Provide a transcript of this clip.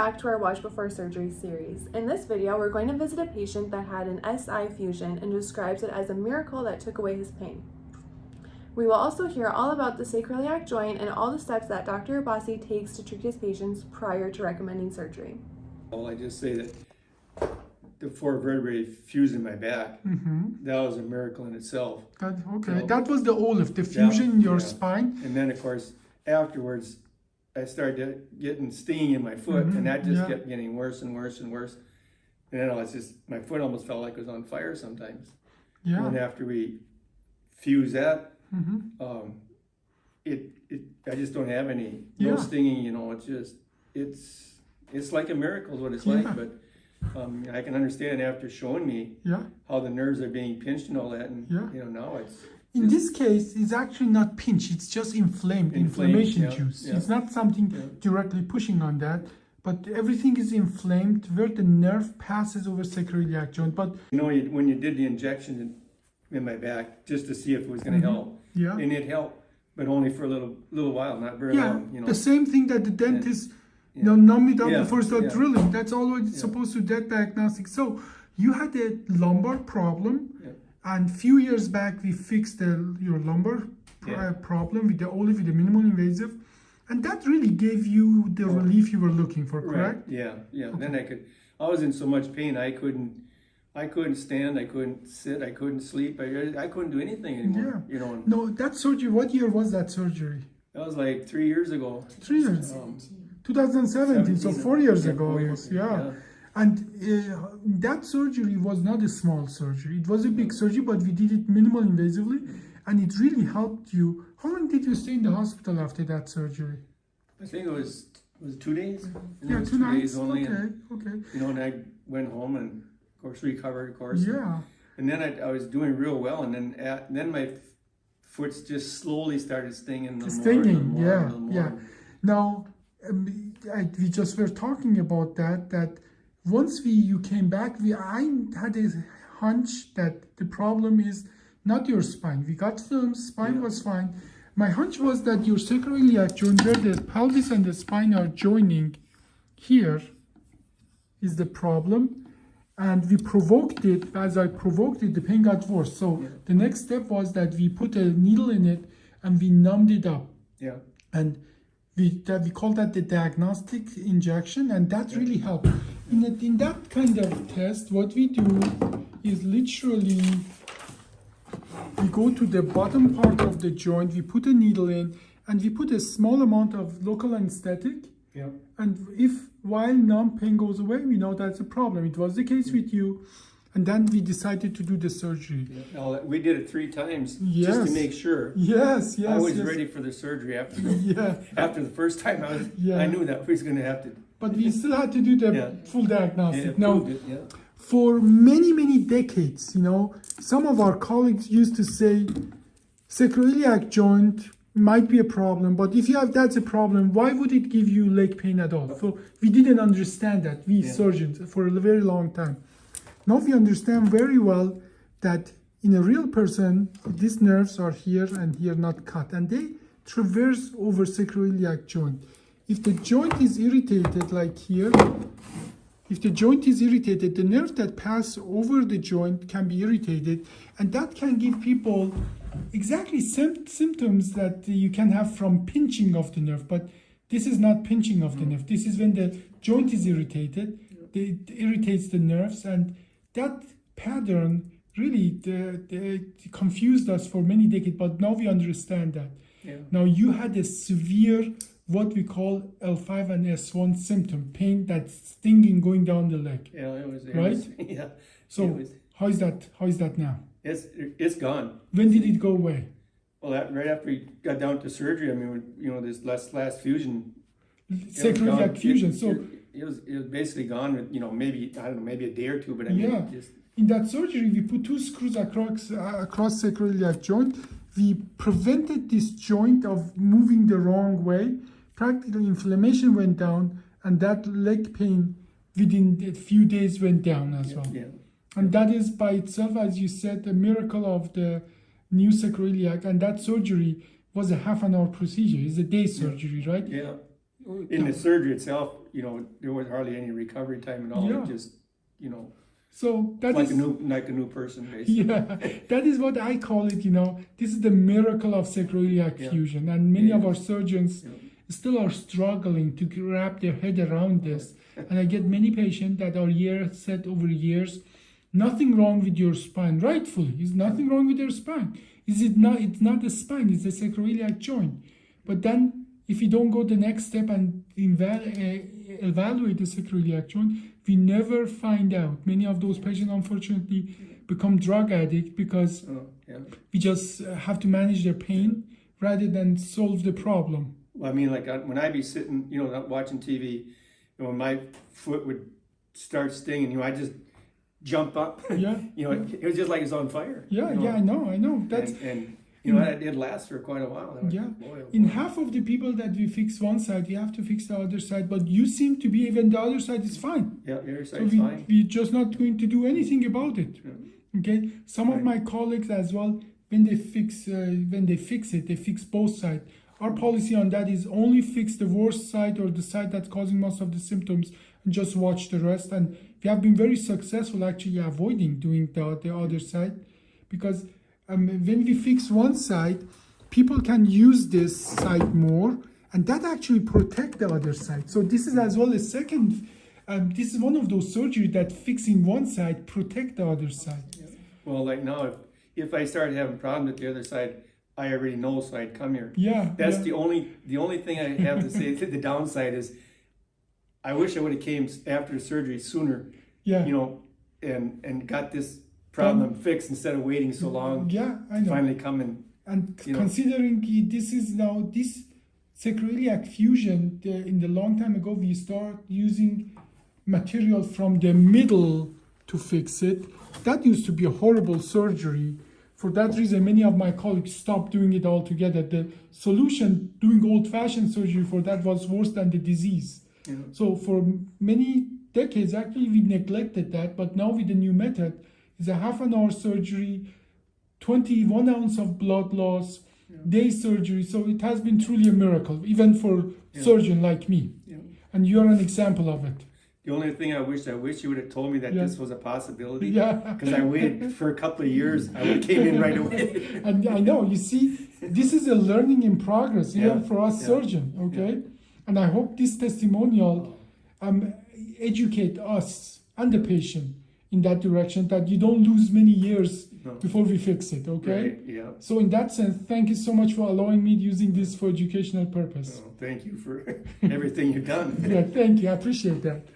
back to our Watch Before Surgery series. In this video, we're going to visit a patient that had an SI fusion and describes it as a miracle that took away his pain. We will also hear all about the sacro-iliac joint and all the steps that Dr. Abbasi takes to treat his patients prior to recommending surgery. Well, I just say that the four vertebrae fused in my back, that was a miracle in itself. Okay, that was the OLIF, the fusion in your spine. And then, of course, afterwards, I started getting stinging in my foot, and that just kept getting worse and worse and worse. And then I was just, my foot almost felt like it was on fire sometimes. Yeah. And then after we fused that, I just don't have any, no stinging, you know, it's just, it's like a miracle is what it's like, but I can understand after showing me how the nerves are being pinched and all that, and you know, now it's... In this case, it's actually not pinch, it's just inflammation juice. It's not something directly pushing on that, but everything is inflamed where the nerve passes over sacro-iliac joint. But you know, when you did the injection in my back, just to see if it was going to help, and it helped, but only for a little while, not very long. You know, the same thing that the dentist numb it up before start drilling. That's always supposed to that diagnostic. So you had a lumbar problem. And few years back, we fixed your lumbar problem with the OLIF, with the minimal invasive. And that really gave you the relief you were looking for, correct? Yeah. Okay. Then I was in so much pain, I couldn't stand, I couldn't sit, I couldn't sleep, I couldn't do anything anymore. You know. No, that surgery, what year was that surgery? That was like 3 years ago. 3 years? 2017, so 4 years ago. And that surgery was not a small surgery. It was a big surgery, but we did it minimal invasively, and it really helped you. How long did you stay in the hospital after that surgery? I think it was 2 days. Yeah, 2 nights. Okay. You know, and I went home and, of course, recovered, of course. Yeah. And then I was doing real well, and then my foot just slowly started stinging. More. Now, we just were talking about that once you came back, I had a hunch that the problem is not your spine. We got films, spine was fine. My hunch was that your sacro-iliac joint, where the pelvis and the spine are joining, here is the problem. And we provoked it. As I provoked it, the pain got worse. So the next step was that we put a needle in it and we numbed it up. And we call that the diagnostic injection, and that really helped. In that kind of test, what we do is literally we go to the bottom part of the joint, we put a needle in, and we put a small amount of local anesthetic. And if while numb pain goes away, we know that's a problem. It was the case with you. And then we decided to do the surgery. We did it 3 times just to make sure. I was ready for the surgery after after the first time. I knew that we was going to have to. But we still had to do the full diagnostic. Now, for many decades, you know, some of our colleagues used to say sacro-iliac joint might be a problem, but if that's a problem, why would it give you leg pain at all? So we didn't understand that, we surgeons, for a very long time. Now we understand very well that in a real person, these nerves are here and here not cut, and they traverse over sacro-iliac joint. If the joint is irritated, like here, if the joint is irritated, the nerves that pass over the joint can be irritated, and that can give people exactly symptoms that you can have from pinching of the nerve, but this is not pinching of the nerve. This is when the joint is irritated, it irritates the nerves, and that pattern really confused us for many decades, but now we understand that. Now you had a severe, what we call L5 and S1 symptom, pain that's stinging going down the leg. It was right? So how is that now? It's gone. When did it go away? Well, right after we got down to surgery, I mean, you know, this last fusion. Sacro-iliac fusion. It was basically gone with, you know, maybe a day or 2, but I mean, just... In that surgery, we put 2 screws across sacro-iliac joint. We prevented this joint of moving the wrong way. Practically inflammation went down, and that leg pain within a few days went down as well. And that is by itself, as you said, a miracle of the new sacro-iliac. And that surgery was a half-an-hour procedure. It's a day surgery, right? In the surgery itself, you know, there was hardly any recovery time at all. Yeah. It just, you know, so that like is like a new person, basically. yeah, that is what I call it. You know, this is the miracle of sacro-iliac fusion, and many of our surgeons still are struggling to wrap their head around this. And I get many patients that are said over years, nothing wrong with your spine. Rightfully, is nothing wrong with your spine. Is it not? It's not the spine. It's the sacro-iliac joint. But then, if you don't go the next step and evaluate the sacro-iliac joint, we never find out. Many of those patients, unfortunately, become drug addicts because we just have to manage their pain rather than solve the problem. Well, I mean, like when I'd be sitting, you know, watching TV, you know, when my foot would start stinging, you know, I just jump up. Yeah. You know, it was just like it's on fire. Yeah, you know? I know. That's and you know, it lasts for quite a while. In half of the people that we fix one side, we have to fix the other side. But you seem to be even the other side is fine. Yeah, the other So side's fine. we're just not going to do anything about it. Yeah. Okay. Some of my colleagues as well, when they fix it, they fix both sides. Our policy on that is only fix the worst side or the side that's causing most of the symptoms and just watch the rest. And we have been very successful actually avoiding doing the other side, because when we fix one side, people can use this side more, and that actually protect the other side. So this is as well a second, this is one of those surgeries that fixing one side protect the other side. Well, like now, if I started having problems with the other side, I already know, so I'd come here. Yeah. That's the only thing I have to say. The downside is, I wish I would have came after the surgery sooner. Yeah. You know, and got this problem fixed instead of waiting so long. Yeah, I know. Finally coming. And considering this is now this sacro-iliac fusion, in the long time ago we start using material from the middle to fix it. That used to be a horrible surgery. For that reason, many of my colleagues stopped doing it altogether. The solution, doing old-fashioned surgery for that, was worse than the disease. Yeah. So for many decades, actually, we neglected that. But now with the new method, it's a half-an-hour surgery, 21 ounce of blood loss, day surgery. So it has been truly a miracle, even for a surgeon like me. Yeah. And you are an example of it. The only thing I wish you would have told me that this was a possibility. Yeah. Because I waited for a couple of years. I would have came in right away. And I know, you see, this is a learning in progress, even for us surgeons, okay? Yeah. And I hope this testimonial educate us and the patient in that direction, that you don't lose many years before we fix it, okay? Right, yeah. So in that sense, thank you so much for allowing me using this for educational purpose. Oh, thank you for everything you've done. Yeah, thank you. I appreciate that.